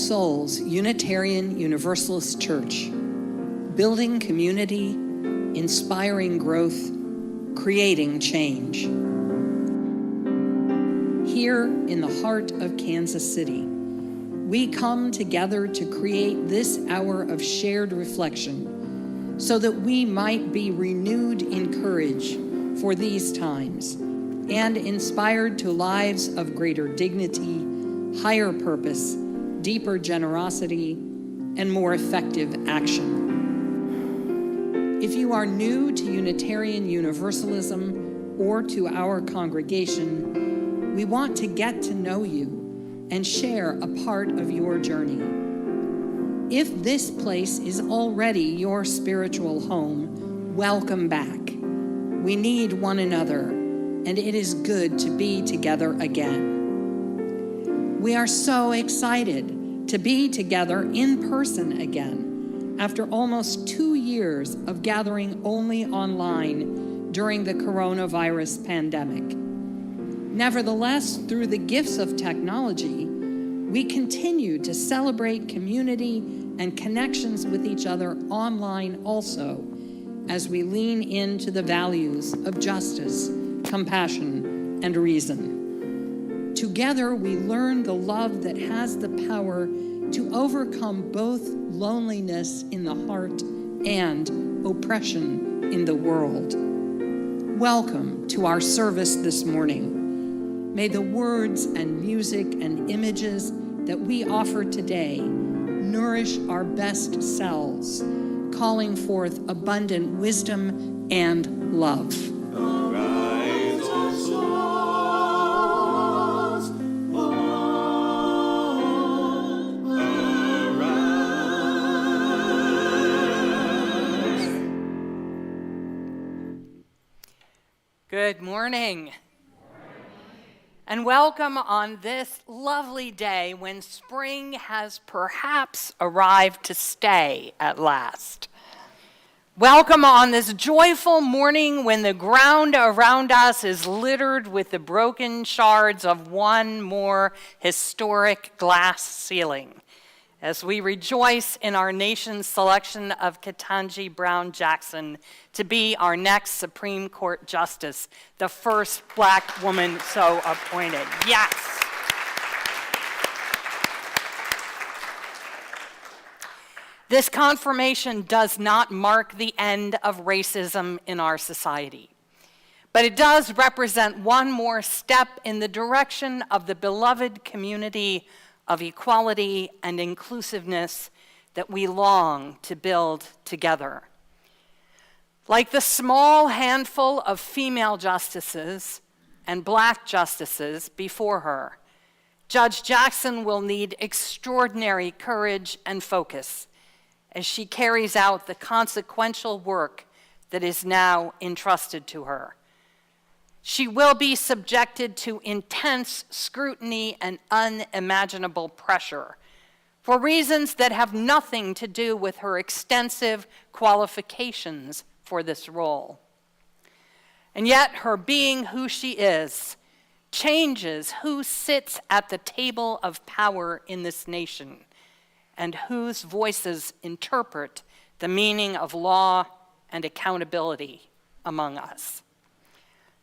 Souls Unitarian Universalist Church, building community, inspiring growth, creating change. Here in the heart of Kansas City, we come together to create this hour of shared reflection so that we might be renewed in courage for these times and inspired to lives of greater dignity, higher purpose, deeper generosity, and more effective action. If you are new to Unitarian Universalism or to our congregation, we want to get to know you and share a part of your journey. If this place is already your spiritual home, welcome back. We need one another, and it is good to be together again. We are so excited to be together in person again after almost 2 years of gathering only online during the coronavirus pandemic. Nevertheless, through the gifts of technology, we continue to celebrate community and connections with each other online also, as we lean into the values of justice, compassion, and reason. Together, we learn the love that has the power to overcome both loneliness in the heart and oppression in the world. Welcome to our service this morning. May the words and music and images that we offer today nourish our best selves, calling forth abundant wisdom and love. Good morning. And welcome on this lovely day when spring has perhaps arrived to stay at last. Welcome on this joyful morning when the ground around us is littered with the broken shards of one more historic glass ceiling, as we rejoice in our nation's selection of Ketanji Brown Jackson to be our next Supreme Court Justice, the first Black woman so appointed. Yes. This confirmation does not mark the end of racism in our society, but it does represent one more step in the direction of the beloved community of equality and inclusiveness that we long to build together. Like the small handful of female justices and Black justices before her, Judge Jackson will need extraordinary courage and focus as she carries out the consequential work that is now entrusted to her. She will be subjected to intense scrutiny and unimaginable pressure for reasons that have nothing to do with her extensive qualifications for this role. And yet, her being who she is changes who sits at the table of power in this nation and whose voices interpret the meaning of law and accountability among us.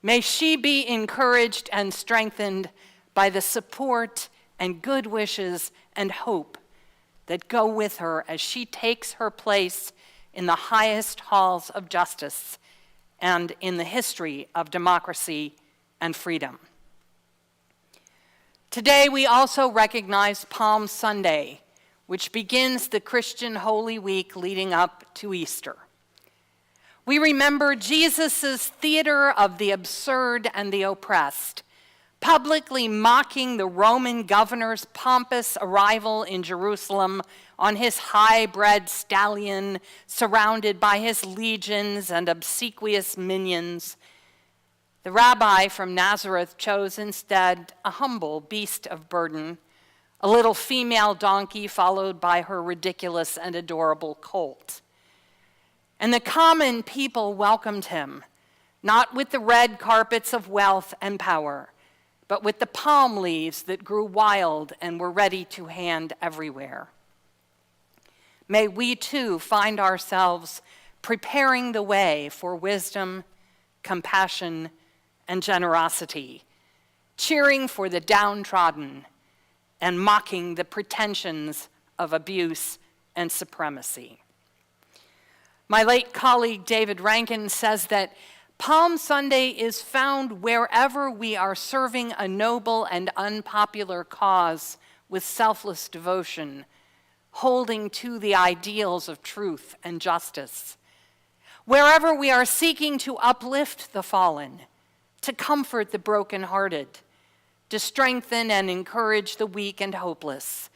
May she be encouraged and strengthened by the support and good wishes and hope that go with her as she takes her place in the highest halls of justice and in the history of democracy and freedom. Today, we also recognize Palm Sunday, which begins the Christian Holy Week leading up to Easter. We remember Jesus' theater of the absurd and the oppressed, publicly mocking the Roman governor's pompous arrival in Jerusalem on his high-bred stallion, surrounded by his legions and obsequious minions. The rabbi from Nazareth chose instead a humble beast of burden, a little female donkey followed by her ridiculous and adorable colt. And the common people welcomed him, not with the red carpets of wealth and power, but with the palm leaves that grew wild and were ready to hand everywhere. May we too find ourselves preparing the way for wisdom, compassion, and generosity, cheering for the downtrodden and mocking the pretensions of abuse and supremacy. My late colleague David Rankin says that Palm Sunday is found wherever we are serving a noble and unpopular cause with selfless devotion, holding to the ideals of truth and justice. Wherever we are seeking to uplift the fallen, to comfort the brokenhearted, to strengthen and encourage the weak and hopeless.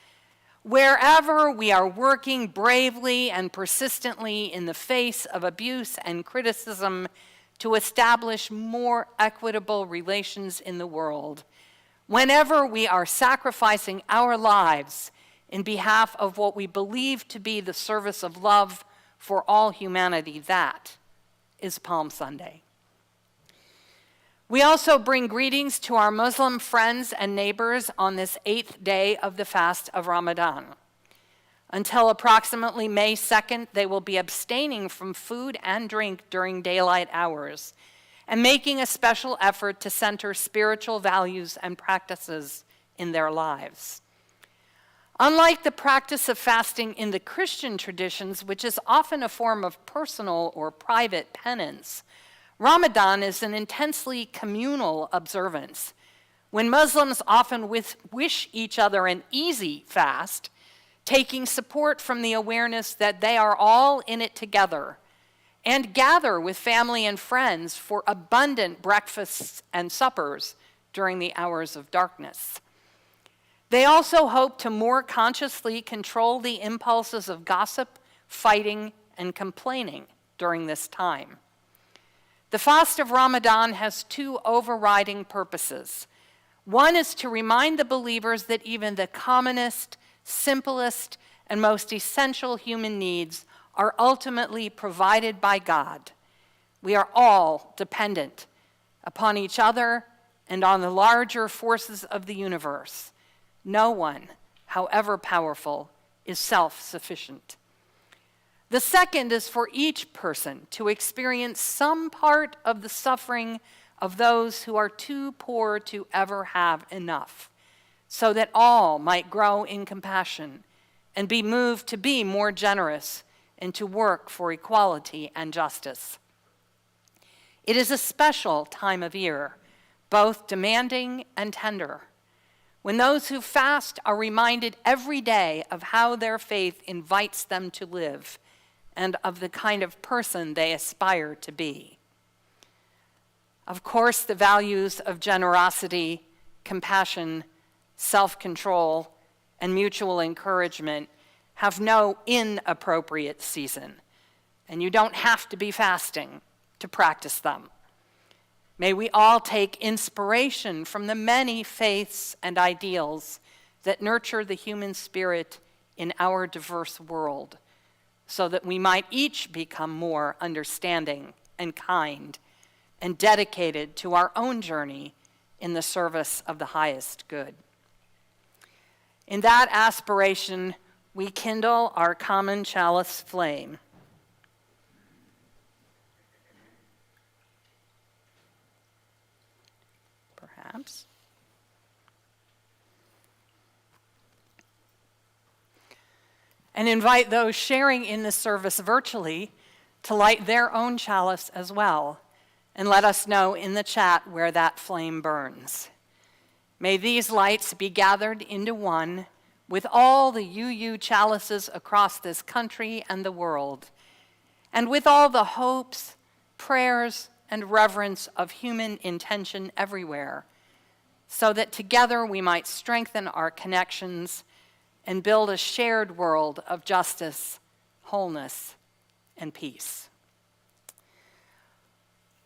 Wherever we are working bravely and persistently in the face of abuse and criticism to establish more equitable relations in the world. Whenever we are sacrificing our lives in behalf of what we believe to be the service of love for all humanity, that is Palm Sunday. We also bring greetings to our Muslim friends and neighbors on this 8th day of the Fast of Ramadan. Until approximately May 2nd, they will be abstaining from food and drink during daylight hours and making a special effort to center spiritual values and practices in their lives. Unlike the practice of fasting in the Christian traditions, which is often a form of personal or private penance, Ramadan is an intensely communal observance. When Muslims often wish each other an easy fast, taking support from the awareness that they are all in it together, and gather with family and friends for abundant breakfasts and suppers during the hours of darkness. They also hope to more consciously control the impulses of gossip, fighting, and complaining during this time. The Fast of Ramadan has two overriding purposes. One is to remind the believers that even the commonest, simplest, and most essential human needs are ultimately provided by God. We are all dependent upon each other and on the larger forces of the universe. No one, however powerful, is self-sufficient. The second is for each person to experience some part of the suffering of those who are too poor to ever have enough, so that all might grow in compassion and be moved to be more generous and to work for equality and justice. It is a special time of year, both demanding and tender, when those who fast are reminded every day of how their faith invites them to live and of the kind of person they aspire to be. Of course, the values of generosity, compassion, self-control, and mutual encouragement have no inappropriate season, and you don't have to be fasting to practice them. May we all take inspiration from the many faiths and ideals that nurture the human spirit in our diverse world, so that we might each become more understanding and kind and dedicated to our own journey in the service of the highest good. In that aspiration, we kindle our common chalice flame. Perhaps. And invite those sharing in this service virtually to light their own chalice as well, and let us know in the chat where that flame burns. May these lights be gathered into one with all the UU chalices across this country and the world, and with all the hopes, prayers, and reverence of human intention everywhere, so that together we might strengthen our connections and build a shared world of justice, wholeness, and peace.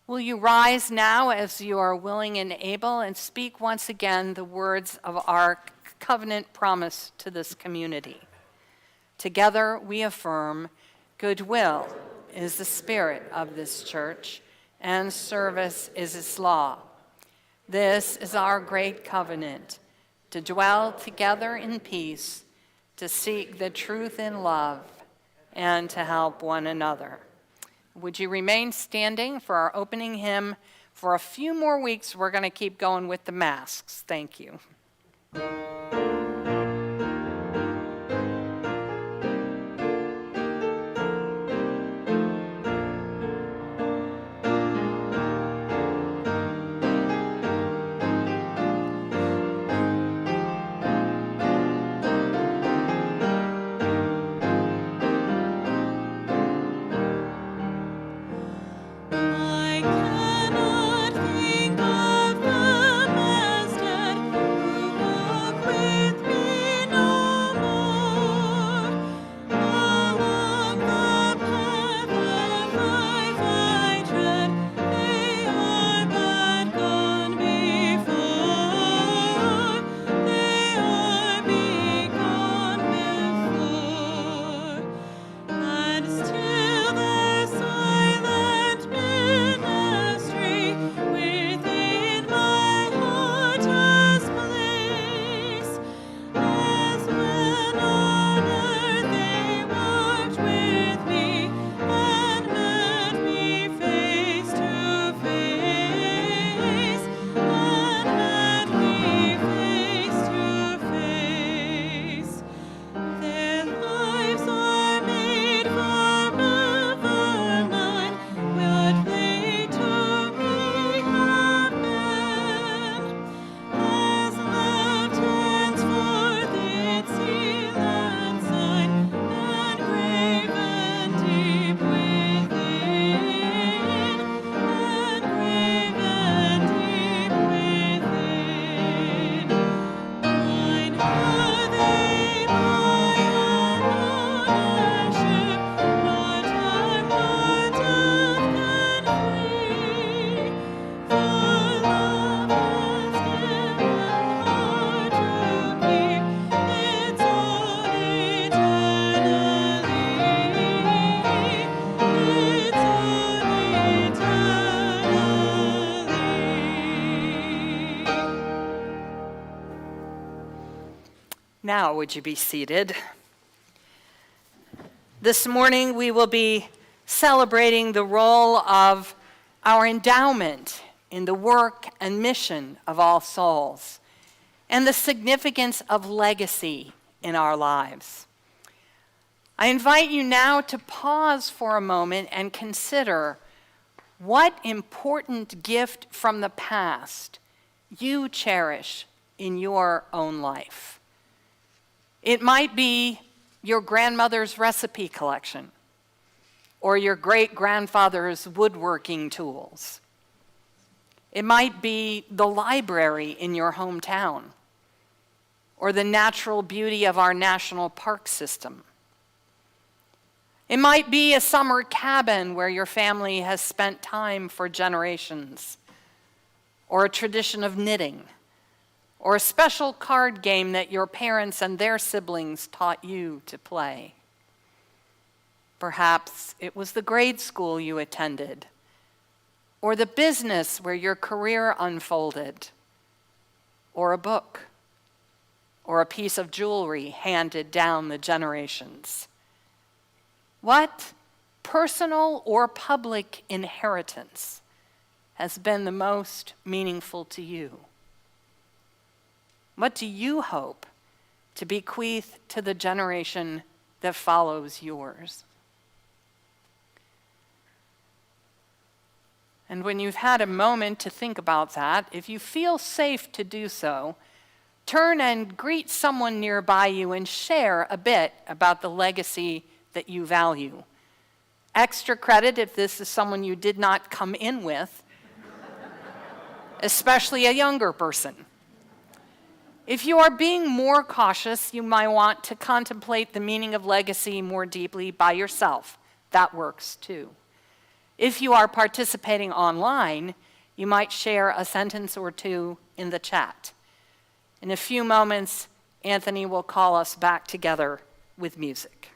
Will you rise now as you are willing and able and speak once again the words of our covenant promise to this community? Together we affirm, goodwill is the spirit of this church, and service is its law. This is our great covenant, to dwell together in peace, to seek the truth in love, and to help one another. Would you remain standing for our opening hymn? For a few more weeks, we're going to keep going with the masks. Thank you. Now, would you be seated? This morning, we will be celebrating the role of our endowment in the work and mission of All Souls, and the significance of legacy in our lives. I invite you now to pause for a moment and consider what important gift from the past you cherish in your own life. It might be your grandmother's recipe collection, or your great-grandfather's woodworking tools. It might be the library in your hometown, or the natural beauty of our national park system. It might be a summer cabin where your family has spent time for generations, or a tradition of knitting, or a special card game that your parents and their siblings taught you to play. Perhaps it was the grade school you attended, or the business where your career unfolded, or a book, or a piece of jewelry handed down the generations. What personal or public inheritance has been the most meaningful to you? What do you hope to bequeath to the generation that follows yours? And when you've had a moment to think about that, if you feel safe to do so, turn and greet someone nearby you and share a bit about the legacy that you value. Extra credit if this is someone you did not come in with, especially a younger person. If you are being more cautious, you might want to contemplate the meaning of legacy more deeply by yourself. That works too. If you are participating online, you might share a sentence or two in the chat. In a few moments, Anthony will call us back together with music.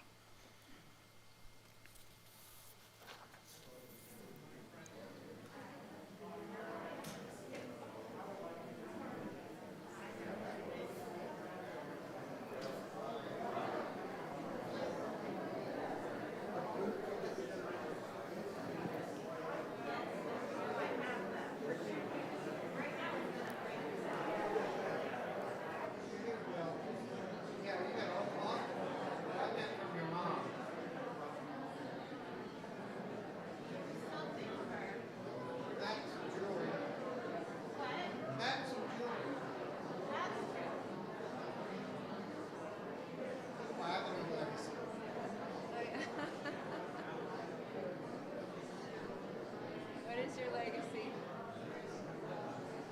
is your legacy?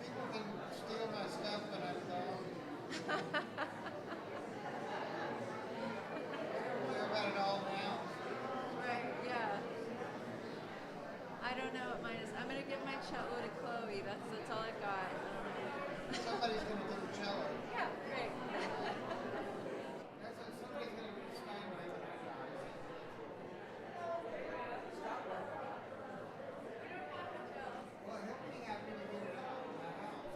People can steal my stuff, but I'm gone. Worry about it all now. Right, yeah. I don't know what mine is. I'm going to give my cello to Chloe. That's all I've got. Somebody's going to do the cello. Yeah, great. That's what somebody's going to be Steinway when I die. Well, he'll be happy to get it out of my house.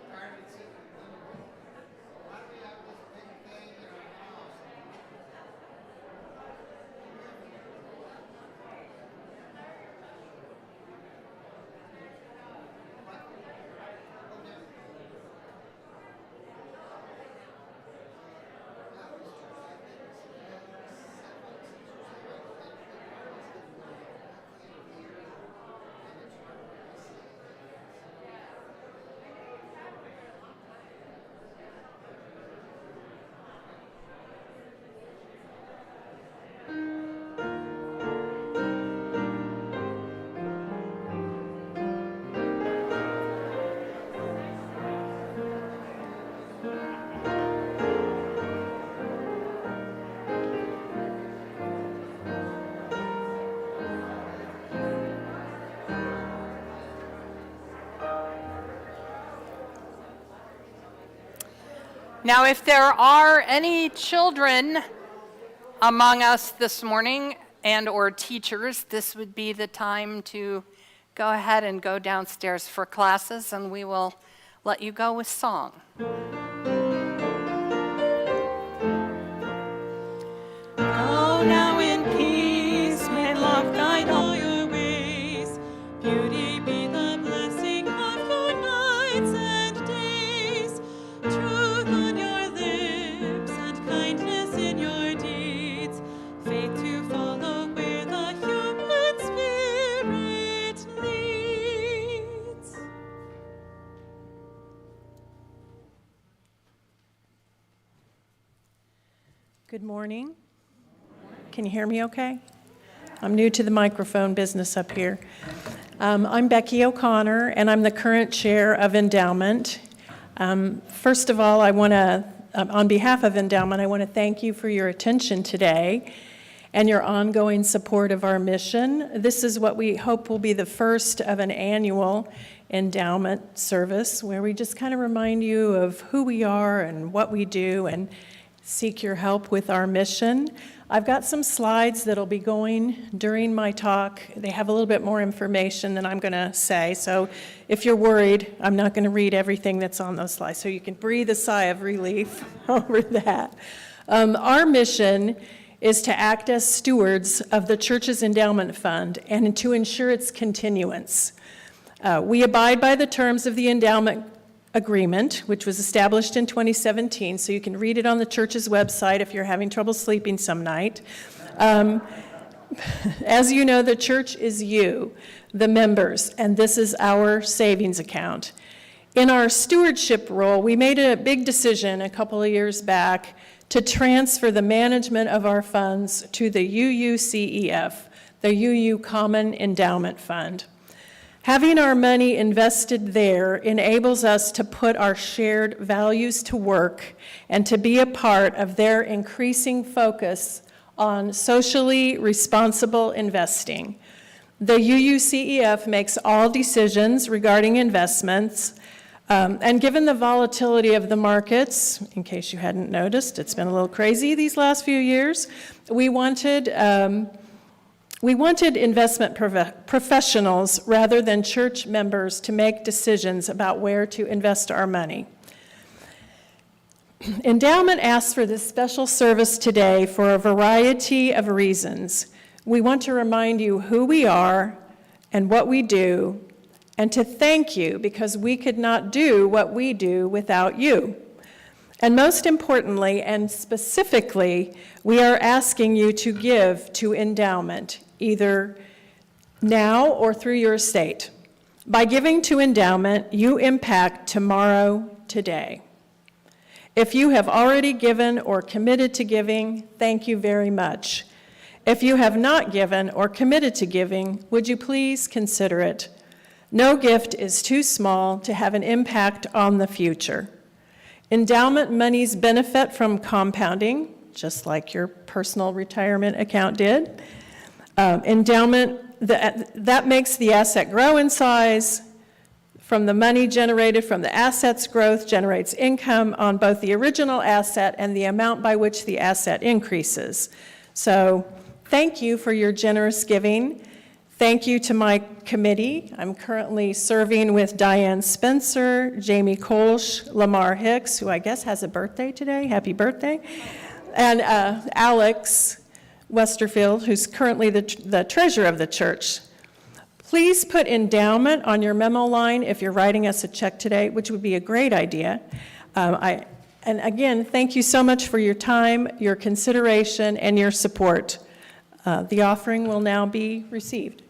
Tired of it sitting in the living room. Why do we have this big thing in our house? Now, if there are any children among us this morning and or teachers, this would be the time to go ahead and go downstairs for classes, and we will let you go with song. Go now in peace, may love guide all your ways. Beauty be the blessing of your nights and days. Truth on your lips and kindness in your deeds. Faith to follow where the human spirit leads. Good morning. Can you hear me okay? I'm new to the microphone business up here. I'm Becky O'Connor, and I'm the current chair of Endowment. First of all, I want to, on behalf of Endowment, I want to thank you for your attention today and your ongoing support of our mission. This is what we hope will be the first of an annual endowment service where we just kind of remind you of who we are and what we do and seek your help with our mission. I've got some slides that'll be going during my talk. They have a little bit more information than I'm going to say, so if you're worried, I'm not going to read everything that's on those slides, so you can breathe a sigh of relief over that. Our mission is to act as stewards of the church's endowment fund and to ensure its continuance. We abide by the terms of the endowment agreement, which was established in 2017, so you can read it on the church's website if you're having trouble sleeping some night. As you know, the church is you, the members, and this is our savings account. In our stewardship role, we made a big decision a couple of years back to transfer the management of our funds to the UUCEF, the UU Common Endowment Fund. Having our money invested there enables us to put our shared values to work and to be a part of their increasing focus on socially responsible investing. The UUCEF makes all decisions regarding investments, and given the volatility of the markets, in case you hadn't noticed, it's been a little crazy these last few years, we wanted investment professionals rather than church members to make decisions about where to invest our money. Endowment asks for this special service today for a variety of reasons. We want to remind you who we are and what we do, and to thank you because we could not do what we do without you. And most importantly, and specifically, we are asking you to give to Endowment, either now or through your estate. By giving to Endowment, you impact tomorrow today. If you have already given or committed to giving, thank you very much. If you have not given or committed to giving, would you please consider it? No gift is too small to have an impact on the future. Endowment monies benefit from compounding, just like your personal retirement account did. That makes the asset grow in size. From the money generated from the asset's growth generates income on both the original asset and the amount by which the asset increases. So thank you for your generous giving. Thank you to my committee. I'm currently serving with Diane Spencer, Jamie Kolsch, LaBarr Hicks, who I guess has a birthday today. Happy birthday. And Alex Westerfield, who's currently the treasurer of the church. Please put endowment on your memo line if you're writing us a check today, which would be a great idea. And again, thank you so much for your time, your consideration, and your support. The offering will now be received.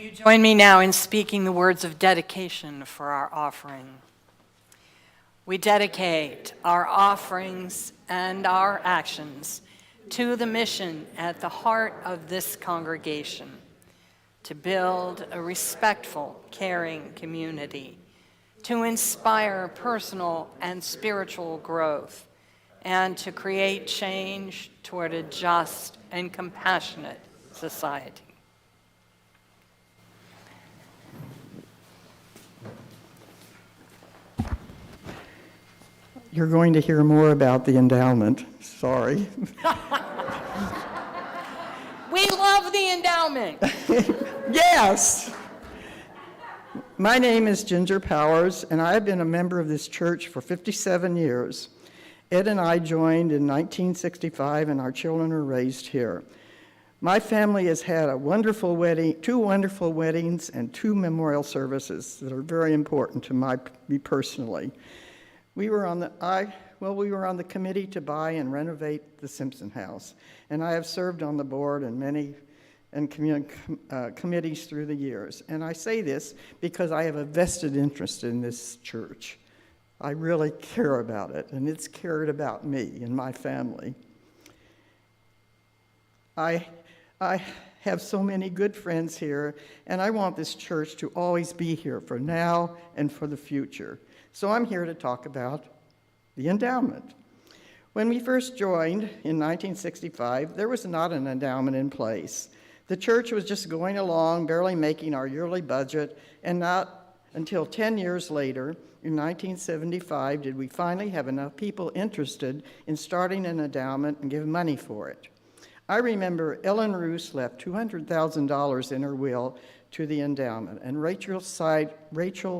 Will you join me now in speaking the words of dedication for our offering? We dedicate our offerings and our actions to the mission at the heart of this congregation, to build a respectful, caring community, to inspire personal and spiritual growth, and to create change toward a just and compassionate society. You're going to hear more about the endowment. Sorry. We love the endowment. Yes. My name is Ginger Powers, and I have been a member of this church for 57 years. Ed and I joined in 1965, and our children are raised here. My family has had a wonderful wedding, 2 wonderful weddings, and 2 memorial services that are very important to me personally. We were on the committee to buy and renovate the Simpson House, and I have served on the board and many committees through the years. And I say this because I have a vested interest in this church. I really care about it, and it's cared about me and my family. I have so many good friends here, and I want this church to always be here for now and for the future. So I'm here to talk about the endowment. When we first joined in 1965, there was not an endowment in place. The church was just going along, barely making our yearly budget, and not until 10 years later, in 1975, did we finally have enough people interested in starting an endowment and give money for it. I remember Ellen Roos left $200,000 in her will to the endowment, and Rachel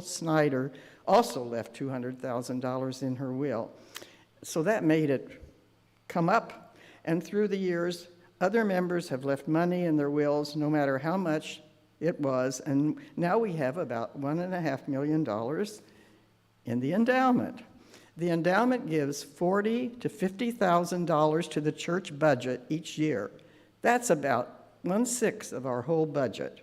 Snyder also left $200,000 in her will. So that made it come up, and through the years, other members have left money in their wills, no matter how much it was, and now we have about $1.5 million in the endowment. The endowment gives $40,000 to $50,000 to the church budget each year. That's about 1/6 of our whole budget.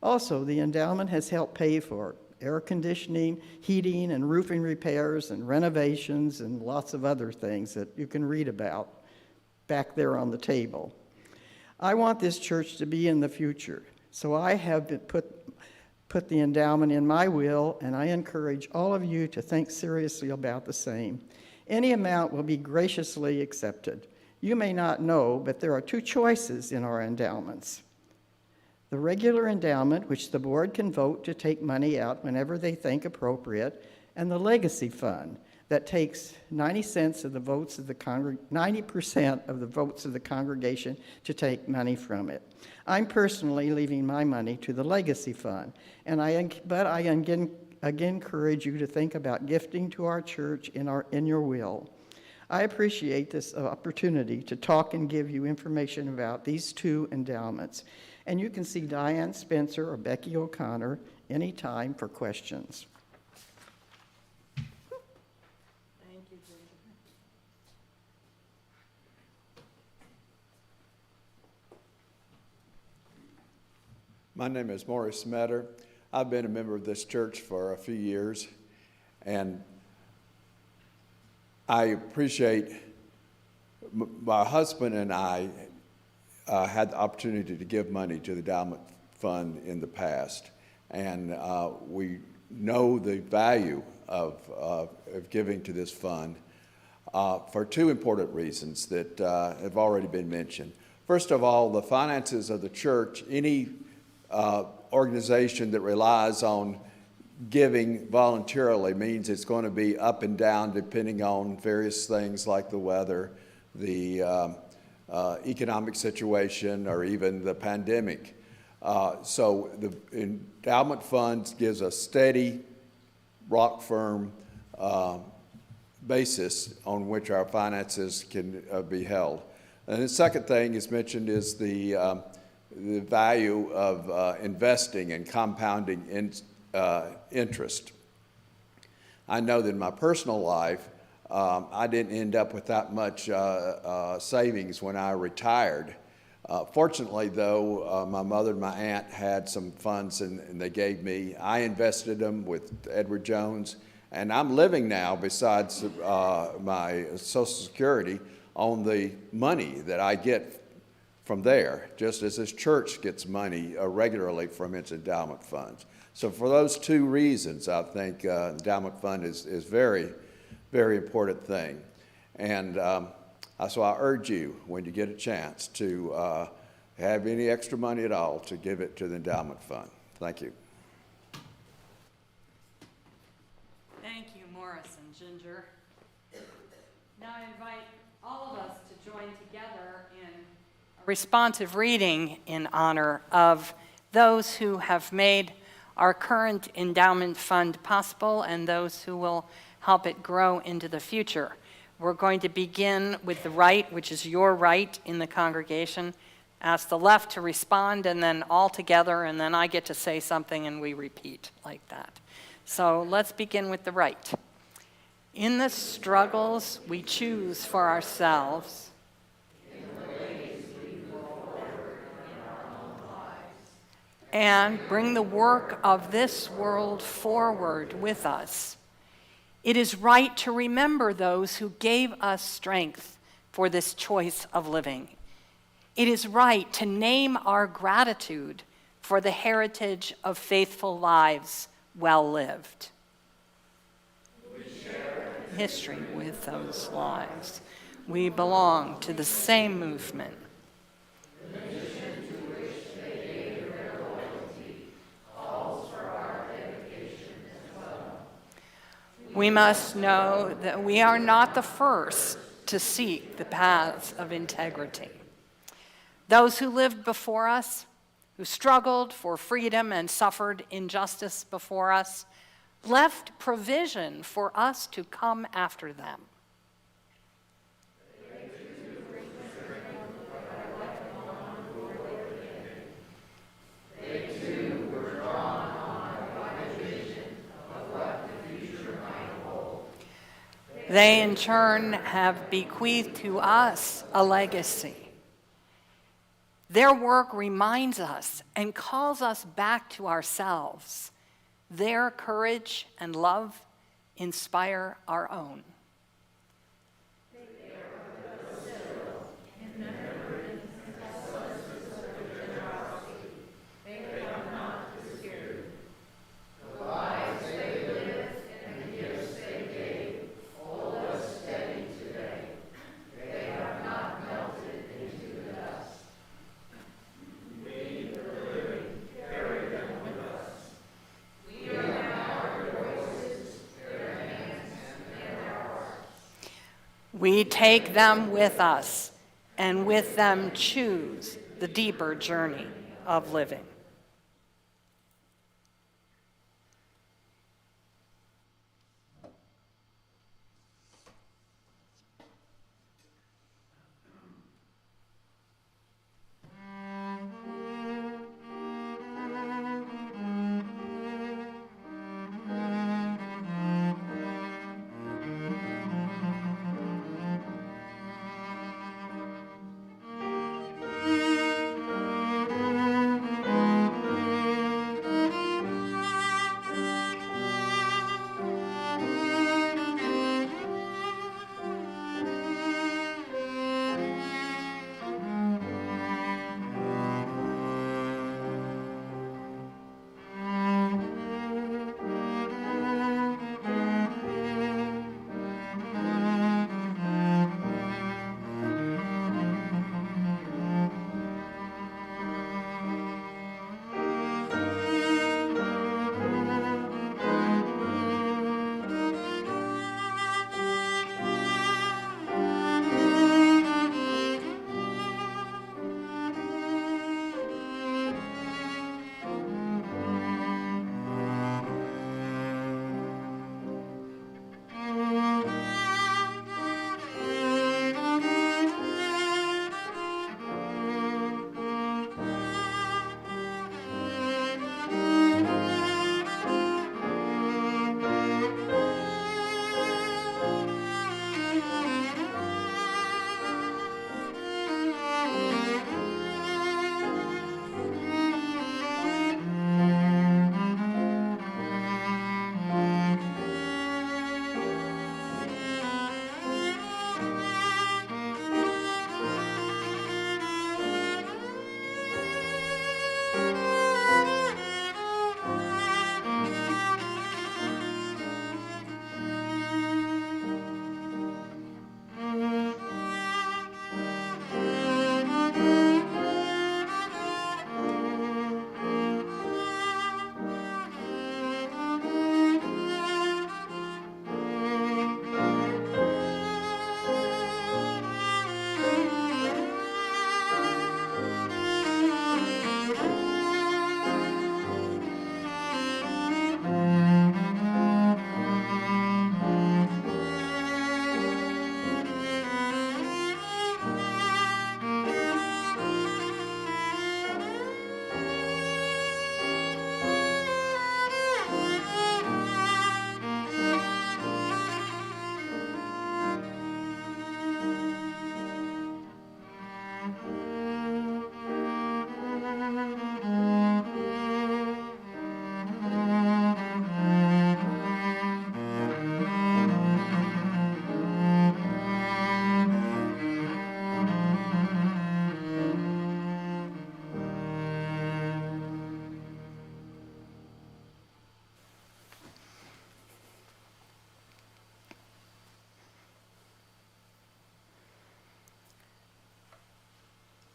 Also, the endowment has helped pay for air conditioning, heating, and roofing repairs, and renovations, and lots of other things that you can read about back there on the table. I want this church to be in the future, so I have put the endowment in my will, and I encourage all of you to think seriously about the same. Any amount will be graciously accepted. You may not know, but there are 2 choices in our endowments. The regular endowment, which the board can vote to take money out whenever they think appropriate, and the legacy fund that takes 90% of the votes of the congregation to take money from it. I'm personally leaving my money to the legacy fund, but I again encourage you to think about gifting to our church in your will. I appreciate this opportunity to talk and give you information about these 2 endowments. And you can see Diane Spencer or Becky O'Connor anytime for questions. Thank you, Ginger. My name is Maurice Smetter. I've been a member of this church for a few years, and I appreciate my husband and I had the opportunity to give money to the Endowment Fund in the past, and we know the value of giving to this fund for 2 important reasons that have already been mentioned. First of all, the finances of the church, any organization that relies on giving voluntarily means it's going to be up and down depending on various things like the weather, the economic situation, or even the pandemic. So the endowment fund gives a steady, rock firm basis on which our finances can be held. And the second thing is mentioned is the value of investing and compounding interest. I know that in my personal life, I didn't end up with that much savings when I retired. Fortunately, though, my mother and my aunt had some funds and they gave me. I invested them with Edward Jones, and I'm living now, besides my Social Security, on the money that I get from there, just as this church gets money regularly from its endowment funds. So for those two reasons, I think endowment fund is very, very important thing. And so I urge you, when you get a chance, to have any extra money at all, to give it to the endowment fund. Thank you. Thank you, Morris and Ginger. Now I invite all of us to join together in a responsive reading in honor of those who have made our current endowment fund possible and those who will help it grow into the future. We're going to begin with the right, which is your right in the congregation. Ask the left to respond, and then all together, and then I get to say something, and we repeat like that. So let's begin with the right. In the struggles we choose for ourselves, and bring the work of this world forward with us, it is right to remember those who gave us strength for this choice of living. It is right to name our gratitude for the heritage of faithful lives well lived. We share history with those lives. We belong to the same movement. The mission to which they gave their loyalty calls for our dedication as well. We must know that we are not the first to seek the paths of integrity. Those who lived before us, who struggled for freedom and suffered injustice before us, left provision for us to come after them. They too were drawn on by the vision of what the future might hold. They in turn have bequeathed to us a legacy. Their work reminds us and calls us back to ourselves. Their courage and love inspire our own. We take them with us, and with them choose the deeper journey of living.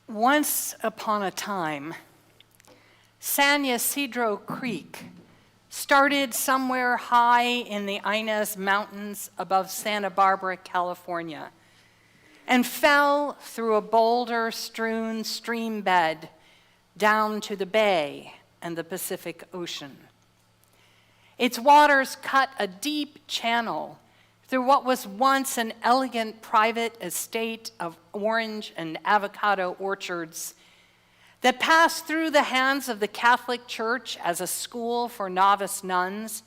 Once upon a time, San Ysidro Creek started somewhere high in the Inez Mountains above Santa Barbara, California, and fell through a boulder-strewn stream bed down to the bay and the Pacific Ocean. Its waters cut a deep channel through what was once an elegant private estate of orange and avocado orchards that passed through the hands of the Catholic Church as a school for novice nuns,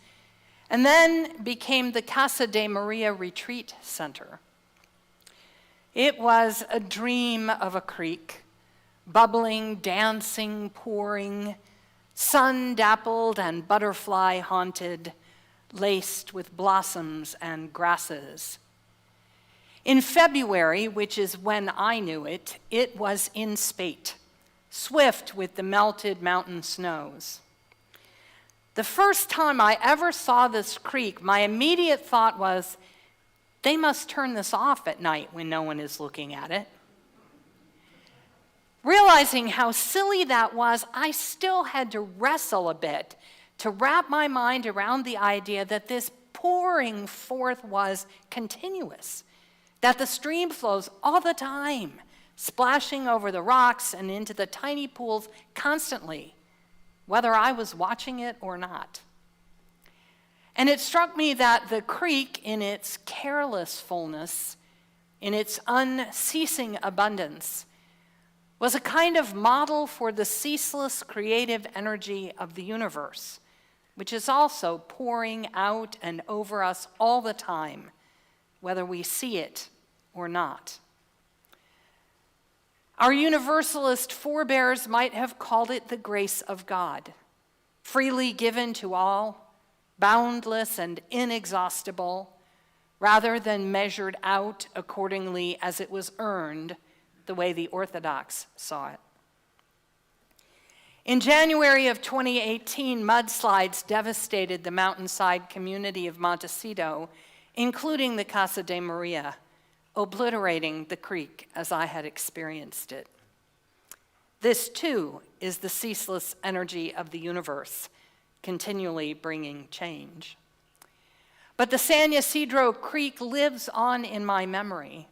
and then became the Casa de Maria Retreat Center. It was a dream of a creek, bubbling, dancing, pouring, sun-dappled and butterfly-haunted, laced with blossoms and grasses. In February, which is when I knew it, it was in spate, swift with the melted mountain snows. The first time I ever saw this creek, my immediate thought was, they must turn this off at night when no one is looking at it. Realizing how silly that was, I still had to wrestle a bit to wrap my mind around the idea that this pouring forth was continuous, that the stream flows all the time, splashing over the rocks and into the tiny pools constantly, whether I was watching it or not. And it struck me that the creek, in its careless fullness, in its unceasing abundance, was a kind of model for the ceaseless creative energy of the universe, which is also pouring out and over us all the time, whether we see it or not. Our Universalist forebears might have called it the grace of God, freely given to all, boundless and inexhaustible, rather than measured out accordingly as it was earned, the way the Orthodox saw it. In January of 2018, mudslides devastated the mountainside community of Montecito, including the Casa de Maria, obliterating the creek as I had experienced it. This, too, is the ceaseless energy of the universe, continually bringing change. But the San Ysidro Creek lives on in my memory,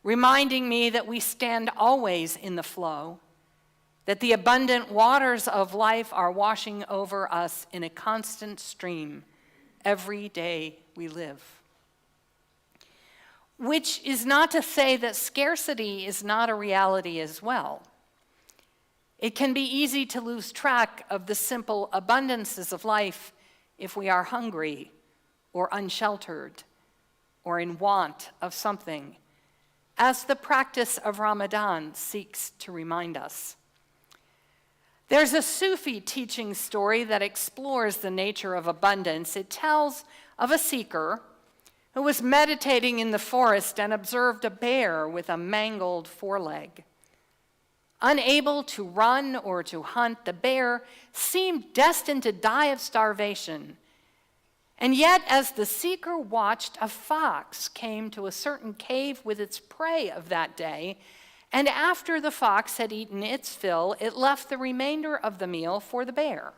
reminding me that we stand always in the flow, that the abundant waters of life are washing over us in a constant stream every day we live. Which is not to say that scarcity is not a reality as well. It can be easy to lose track of the simple abundances of life if we are hungry or unsheltered or in want of something, as the practice of Ramadan seeks to remind us. There's a Sufi teaching story that explores the nature of abundance. It tells of a seeker who was meditating in the forest and observed a bear with a mangled foreleg. Unable to run or to hunt, the bear seemed destined to die of starvation. And yet, as the seeker watched, a fox came to a certain cave with its prey of that day, and after the fox had eaten its fill, it left the remainder of the meal for the bear.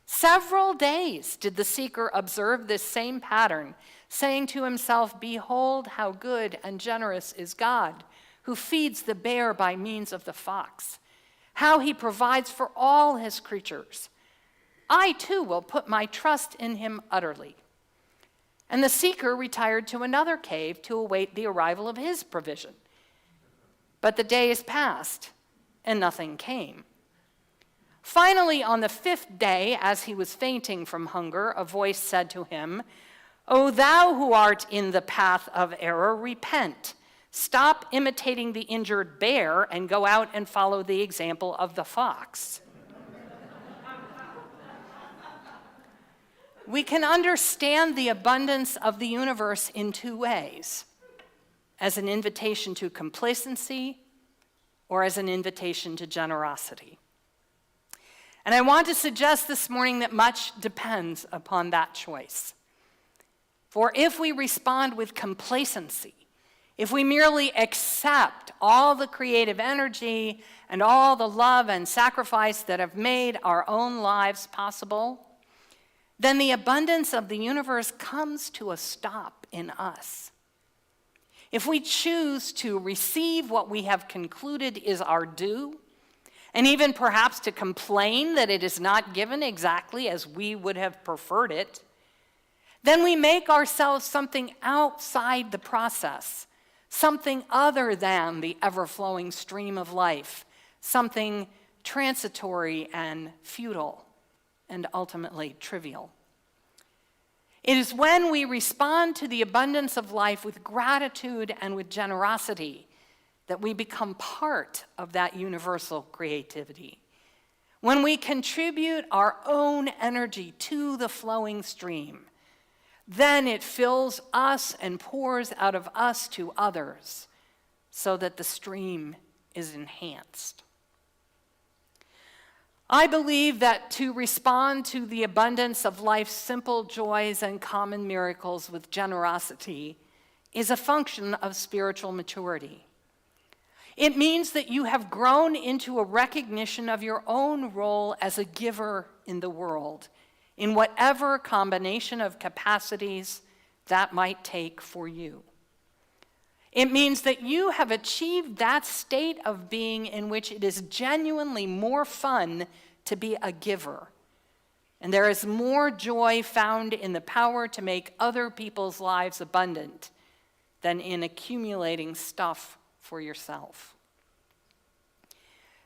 Several days did the seeker observe this same pattern, saying to himself, "Behold how good and generous is God, who feeds the bear by means of the fox, how he provides for all his creatures. I too will put my trust in him utterly." And the seeker retired to another cave to await the arrival of his provision. But the days passed, and nothing came. Finally, on the 5th day, as he was fainting from hunger, a voice said to him, "O thou who art in the path of error, repent, Stop imitating the injured bear and go out and follow the example of the fox. We can understand the abundance of the universe in two ways: as an invitation to complacency or as an invitation to generosity. And I want to suggest this morning that much depends upon that choice. For if we respond with complacency, if we merely accept all the creative energy and all the love and sacrifice that have made our own lives possible, then the abundance of the universe comes to a stop in us. If we choose to receive what we have concluded is our due, and even perhaps to complain that it is not given exactly as we would have preferred it, then we make ourselves something outside the process, something other than the ever-flowing stream of life, something transitory and futile and ultimately trivial. It is when we respond to the abundance of life with gratitude and with generosity that we become part of that universal creativity. When we contribute our own energy to the flowing stream, then it fills us and pours out of us to others so that the stream is enhanced. I believe that to respond to the abundance of life's simple joys and common miracles with generosity is a function of spiritual maturity. It means that you have grown into a recognition of your own role as a giver in the world, in whatever combination of capacities that might take for you. It means that you have achieved that state of being in which it is genuinely more fun to be a giver. And there is more joy found in the power to make other people's lives abundant than in accumulating stuff for yourself.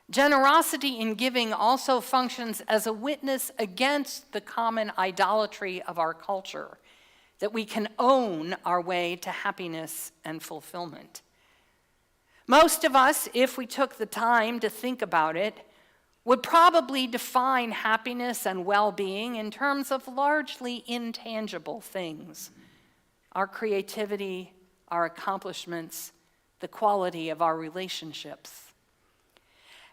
Generosity in giving also functions as a witness against the common idolatry of our culture, that we can own our way to happiness and fulfillment. Most of us, if we took the time to think about it, would probably define happiness and well-being in terms of largely intangible things: our creativity, our accomplishments, the quality of our relationships.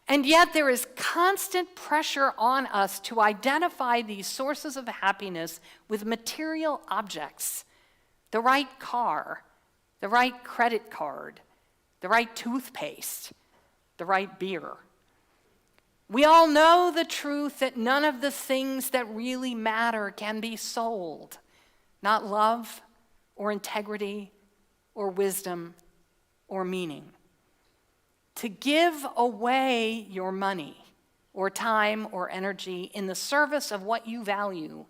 And yet there is constant pressure on us to identify these sources of happiness with material objects: the right car, the right credit card, the right toothpaste, the right beer. We all know the truth that none of the things that really matter can be sold: not love or integrity or wisdom or meaning. To give away your money or time or energy in the service of what you value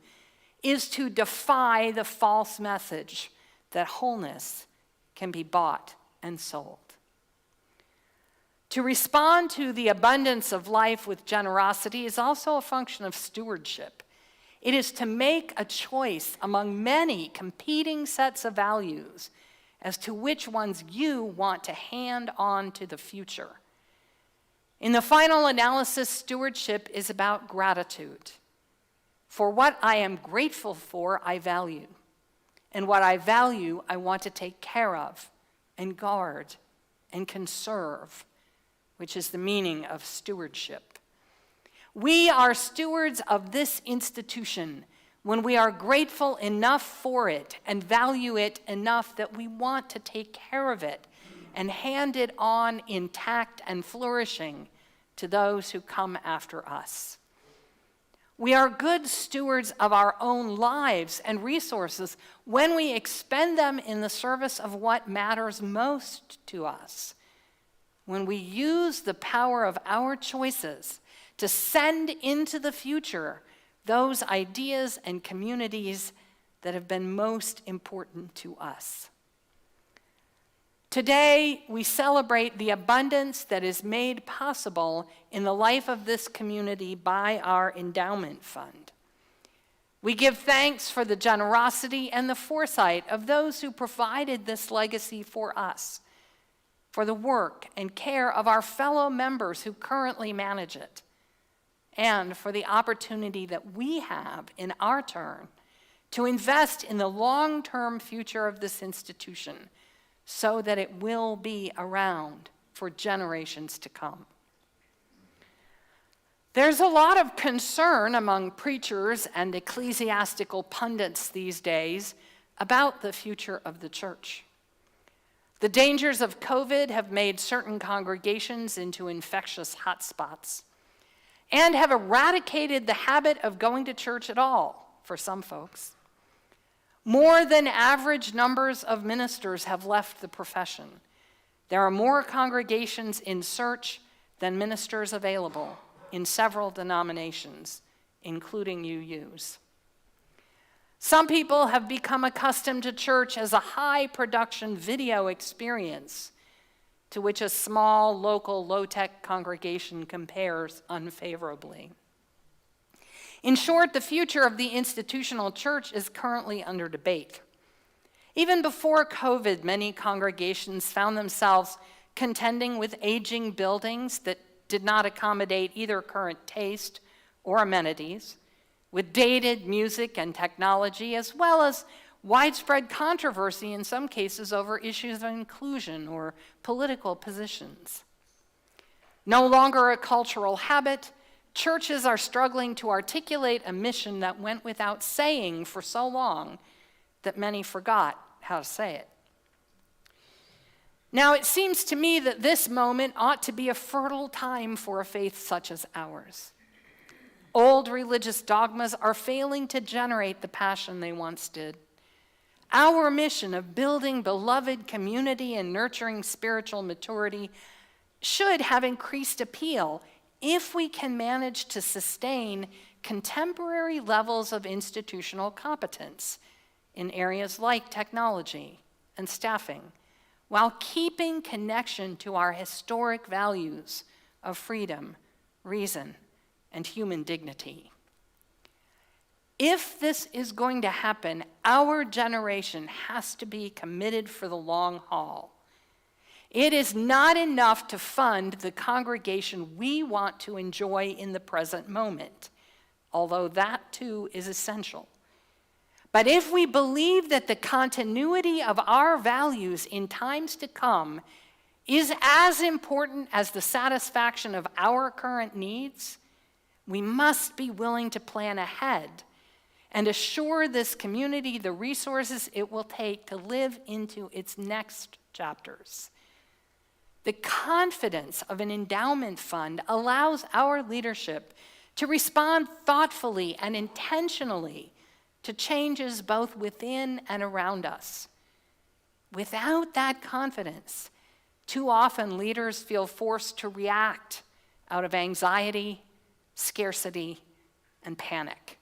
is to defy the false message that wholeness can be bought and sold. To respond to the abundance of life with generosity is also a function of stewardship. It is to make a choice among many competing sets of values as to which ones you want to hand on to the future. In the final analysis, stewardship is about gratitude. For what I am grateful for, I value. And what I value, I want to take care of and guard and conserve, which is the meaning of stewardship. We are stewards of this institution when we are grateful enough for it and value it enough that we want to take care of it and hand it on intact and flourishing to those who come after us. We are good stewards of our own lives and resources when we expend them in the service of what matters most to us, when we use the power of our choices to send into the future those ideas and communities that have been most important to us. Today, we celebrate the abundance that is made possible in the life of this community by our Endowment Fund. We give thanks for the generosity and the foresight of those who provided this legacy for us, for the work and care of our fellow members who currently manage it, and for the opportunity that we have in our turn to invest in the long-term future of this institution so that it will be around for generations to come. There's a lot of concern among preachers and ecclesiastical pundits these days about the future of the church. The dangers of COVID have made certain congregations into infectious hotspots and have eradicated the habit of going to church at all for some folks. More than average numbers of ministers have left the profession. There are more congregations in search than ministers available in several denominations, including UUs. Some people have become accustomed to church as a high-production video experience to which a small, local, low-tech congregation compares unfavorably. In short, the future of the institutional church is currently under debate. Even before COVID, many congregations found themselves contending with aging buildings that did not accommodate either current taste or amenities, with dated music and technology, as well as widespread controversy in some cases over issues of inclusion or political positions. No longer a cultural habit, churches are struggling to articulate a mission that went without saying for so long that many forgot how to say it. Now, it seems to me that this moment ought to be a fertile time for a faith such as ours. Old religious dogmas are failing to generate the passion they once did. Our mission of building beloved community and nurturing spiritual maturity should have increased appeal if we can manage to sustain contemporary levels of institutional competence in areas like technology and staffing, while keeping connection to our historic values of freedom, reason, and human dignity. If this is going to happen, our generation has to be committed for the long haul. It is not enough to fund the congregation we want to enjoy in the present moment, although that too is essential. But if we believe that the continuity of our values in times to come is as important as the satisfaction of our current needs, we must be willing to plan ahead and assure this community the resources it will take to live into its next chapters. The confidence of an endowment fund allows our leadership to respond thoughtfully and intentionally to changes both within and around us. Without that confidence, too often leaders feel forced to react out of anxiety, scarcity, and panic.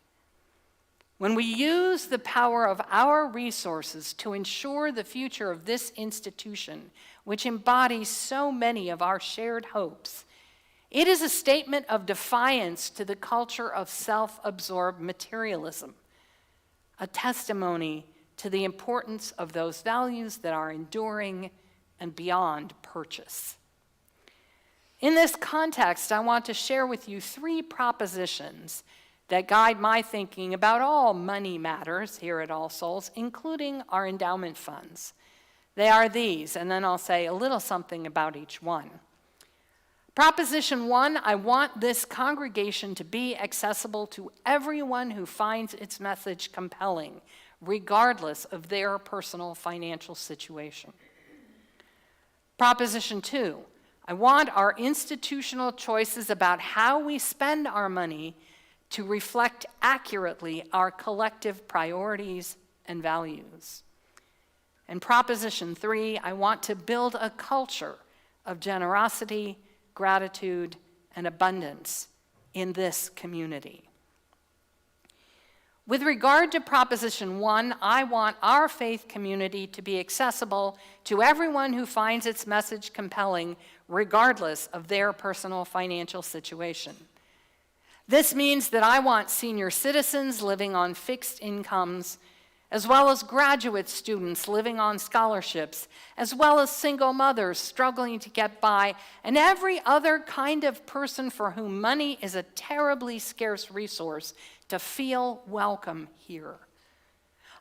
When we use the power of our resources to ensure the future of this institution, which embodies so many of our shared hopes, it is a statement of defiance to the culture of self-absorbed materialism, a testimony to the importance of those values that are enduring and beyond purchase. In this context, I want to share with you 3 propositions that guide my thinking about all money matters here at All Souls, including our endowment funds. They are these, and then I'll say a little something about each one. Proposition 1, I want this congregation to be accessible to everyone who finds its message compelling, regardless of their personal financial situation. Proposition 2, I want our institutional choices about how we spend our money to reflect accurately our collective priorities and values. And Proposition 3, I want to build a culture of generosity, gratitude, and abundance in this community. With regard to Proposition 1, I want our faith community to be accessible to everyone who finds its message compelling, regardless of their personal financial situation. This means that I want senior citizens living on fixed incomes as well as graduate students living on scholarships, as well as single mothers struggling to get by, and every other kind of person for whom money is a terribly scarce resource to feel welcome here.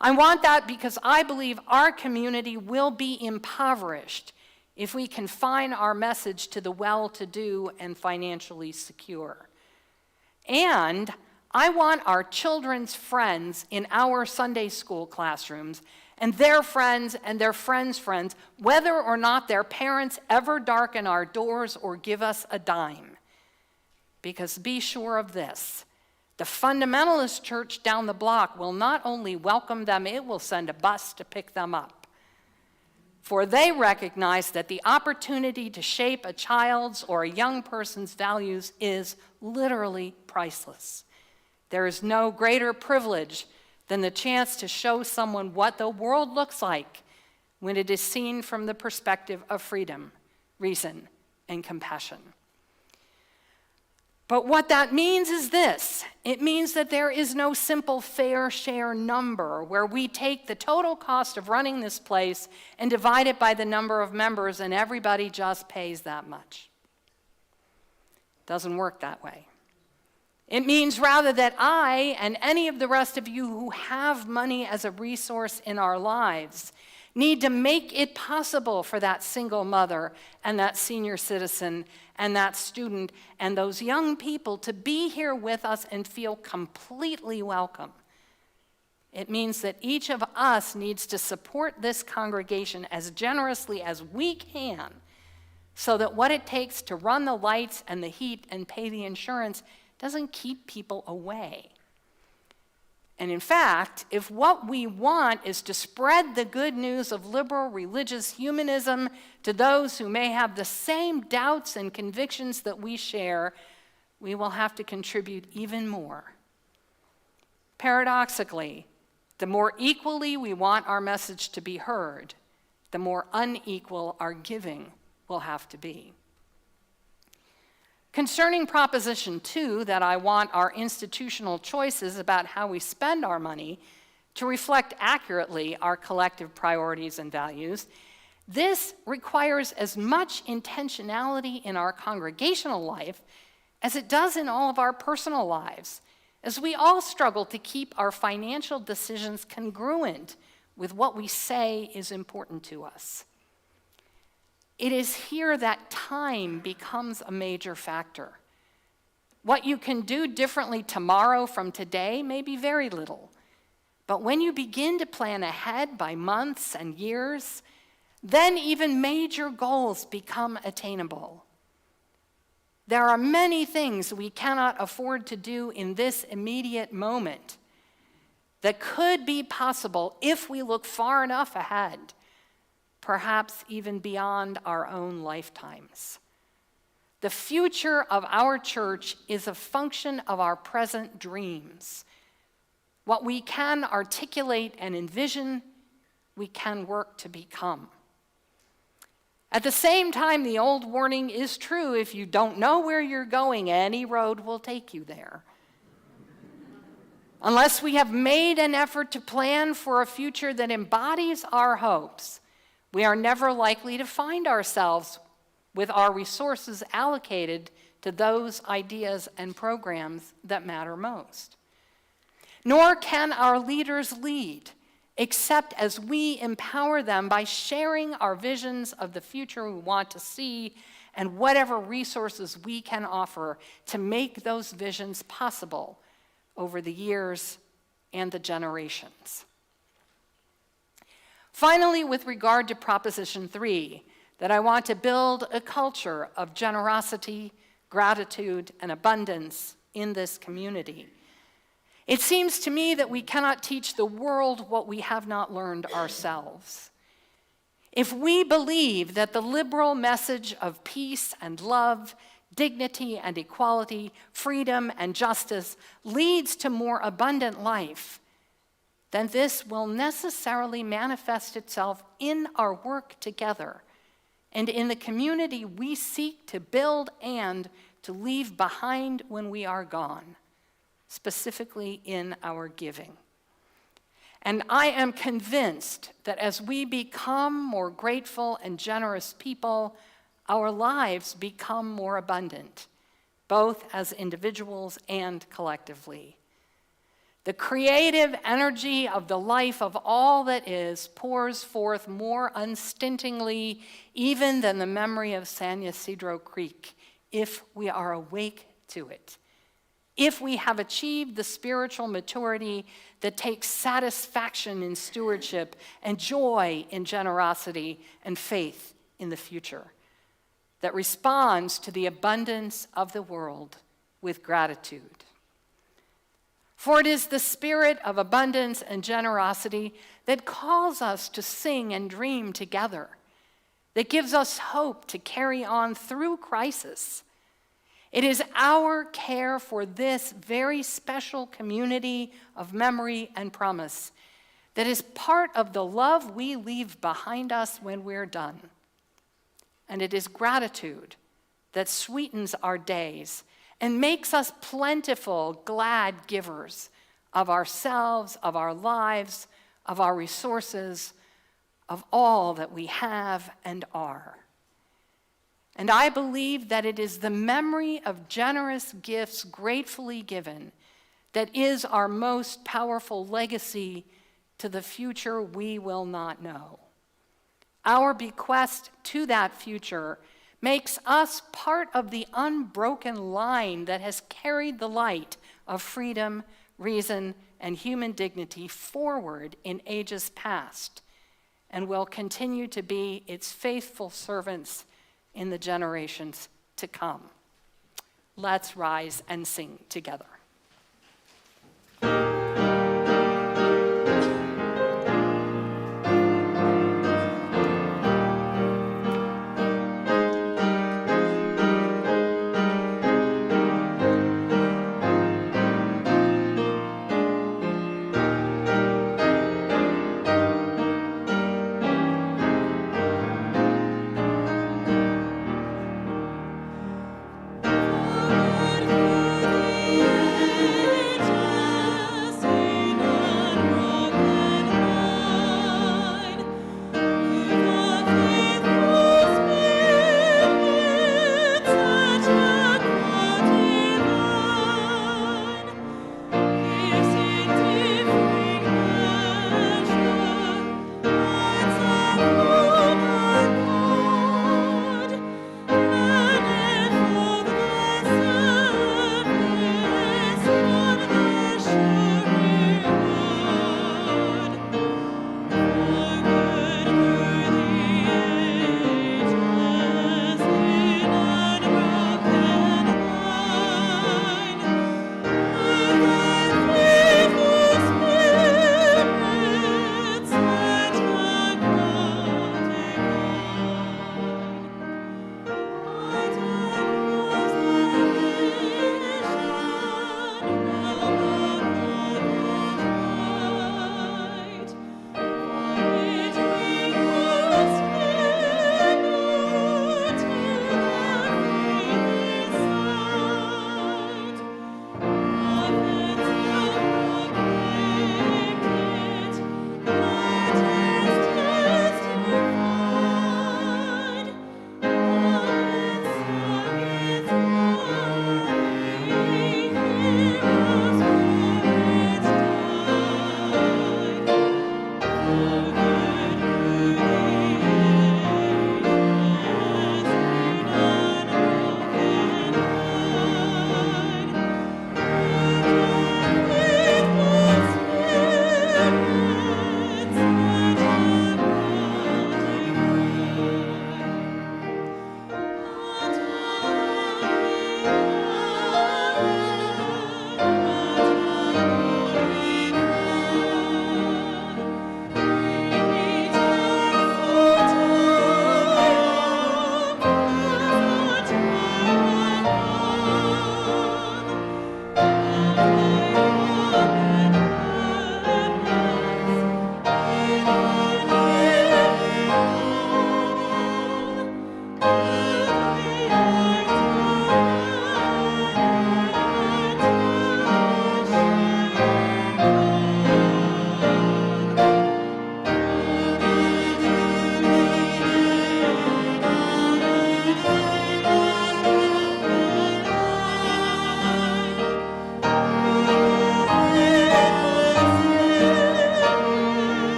I want that because I believe our community will be impoverished if we confine our message to the well-to-do and financially secure. And I want our children's friends in our Sunday school classrooms and their friends' friends, whether or not their parents ever darken our doors or give us a dime. Because be sure of this, the fundamentalist church down the block will not only welcome them, it will send a bus to pick them up. For they recognize that the opportunity to shape a child's or a young person's values is literally priceless. There is no greater privilege than the chance to show someone what the world looks like when it is seen from the perspective of freedom, reason, and compassion. But what that means is this. It means that there is no simple fair share number where we take the total cost of running this place and divide it by the number of members and everybody just pays that much. Doesn't work that way. It means rather that I and any of the rest of you who have money as a resource in our lives need to make it possible for that single mother and that senior citizen and that student and those young people to be here with us and feel completely welcome. It means that each of us needs to support this congregation as generously as we can so that what it takes to run the lights and the heat and pay the insurance doesn't keep people away. And in fact, if what we want is to spread the good news of liberal religious humanism to those who may have the same doubts and convictions that we share, we will have to contribute even more. Paradoxically, the more equally we want our message to be heard, the more unequal our giving will have to be. Concerning Proposition 2, that I want our institutional choices about how we spend our money to reflect accurately our collective priorities and values, this requires as much intentionality in our congregational life as it does in all of our personal lives, as we all struggle to keep our financial decisions congruent with what we say is important to us. It is here that time becomes a major factor. What you can do differently tomorrow from today may be very little. But when you begin to plan ahead by months and years, then even major goals become attainable. There are many things we cannot afford to do in this immediate moment that could be possible if we look far enough ahead, perhaps even beyond our own lifetimes. The future of our church is a function of our present dreams. What we can articulate and envision, we can work to become. At the same time, the old warning is true: if you don't know where you're going, any road will take you there. Unless we have made an effort to plan for a future that embodies our hopes, we are never likely to find ourselves with our resources allocated to those ideas and programs that matter most. Nor can our leaders lead, except as we empower them by sharing our visions of the future we want to see and whatever resources we can offer to make those visions possible over the years and the generations. Finally, with regard to Proposition 3, that I want to build a culture of generosity, gratitude, and abundance in this community. It seems to me that we cannot teach the world what we have not learned ourselves. If we believe that the liberal message of peace and love, dignity and equality, freedom and justice leads to more abundant life, then this will necessarily manifest itself in our work together and in the community we seek to build and to leave behind when we are gone, specifically in our giving. And I am convinced that as we become more grateful and generous people, our lives become more abundant, both as individuals and collectively. The creative energy of the life of all that is pours forth more unstintingly even than the memory of San Ysidro Creek, if we are awake to it, if we have achieved the spiritual maturity that takes satisfaction in stewardship and joy in generosity and faith in the future, that responds to the abundance of the world with gratitude. For it is the spirit of abundance and generosity that calls us to sing and dream together, that gives us hope to carry on through crisis. It is our care for this very special community of memory and promise that is part of the love we leave behind us when we're done. And it is gratitude that sweetens our days and makes us plentiful, glad givers of ourselves, of our lives, of our resources, of all that we have and are. And I believe that it is the memory of generous gifts gratefully given that is our most powerful legacy to the future we will not know. Our bequest to that future makes us part of the unbroken line that has carried the light of freedom, reason, and human dignity forward in ages past, and will continue to be its faithful servants in the generations to come. Let's rise and sing together. Forward,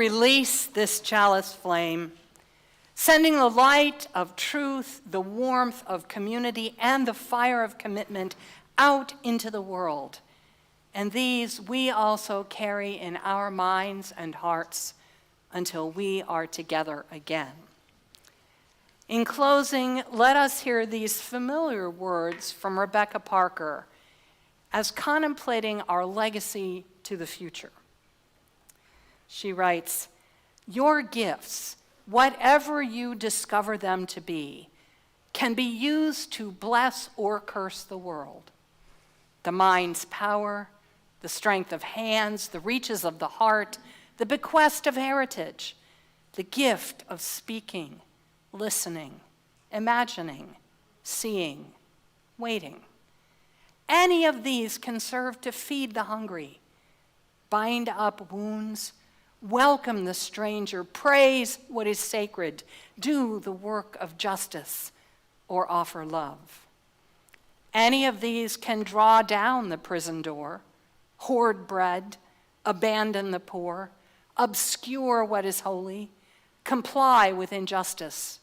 release this chalice flame, sending the light of truth, the warmth of community, and the fire of commitment out into the world. And these we also carry in our minds and hearts until we are together again. In closing, let us hear these familiar words from Rebecca Parker as contemplating our legacy to the future. She writes, "Your gifts, whatever you discover them to be, can be used to bless or curse the world. The mind's power, the strength of hands, the reaches of the heart, the bequest of heritage, the gift of speaking, listening, imagining, seeing, waiting. Any of these can serve to feed the hungry, bind up wounds, welcome the stranger, praise what is sacred, do the work of justice, or offer love. Any of these can draw down the prison door, hoard bread, abandon the poor, obscure what is holy, comply with injustice,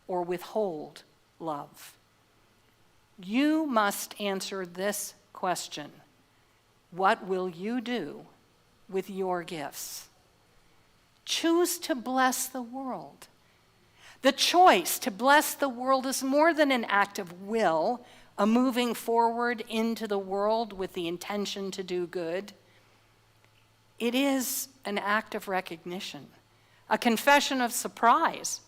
or withhold love. You must answer this question: what will you do with your gifts? Choose to bless the world. The choice to bless the world is more than an act of will, a moving forward into the world with the intention to do good. It is an act of recognition, a confession of surprise,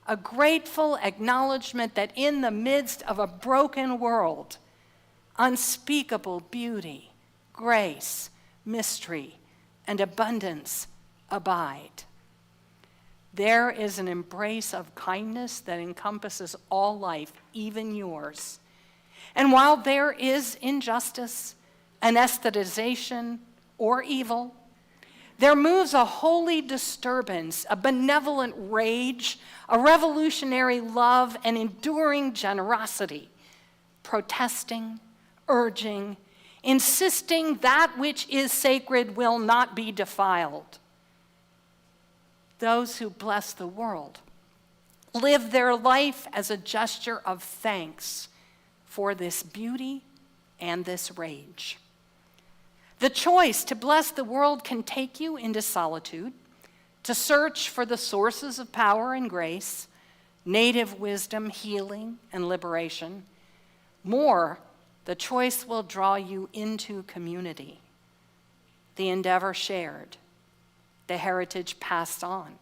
a grateful acknowledgement that in the midst of a broken world, unspeakable beauty, grace, mystery, and abundance abide. There is an embrace of kindness that encompasses all life, even yours. And while there is injustice, anesthetization, or evil, there moves a holy disturbance, a benevolent rage, a revolutionary love, and enduring generosity, protesting, urging, insisting that which is sacred will not be defiled. Those who bless the world live their life as a gesture of thanks for this beauty and this rage. The choice to bless the world can take you into solitude, to search for the sources of power and grace, native wisdom, healing, and liberation. More, the choice will draw you into community, the endeavor shared, the heritage passed on,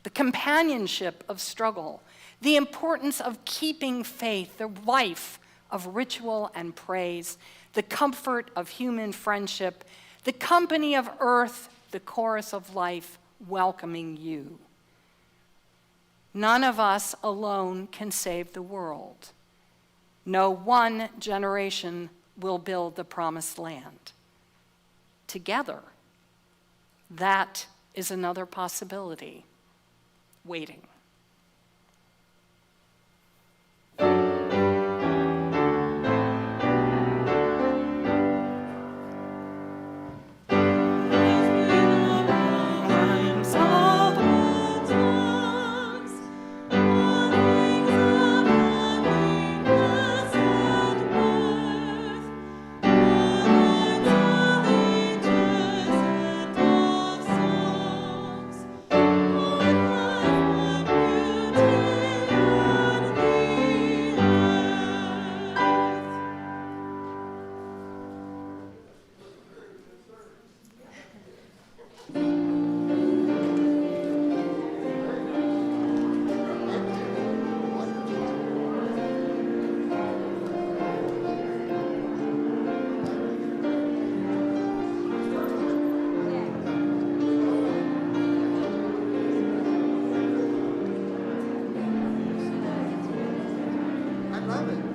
the companionship of struggle, the importance of keeping faith, the life of ritual and praise, the comfort of human friendship, the company of earth, the chorus of life welcoming you. None of us alone can save the world. No one generation will build the promised land. Together, that is another possibility waiting. I love it.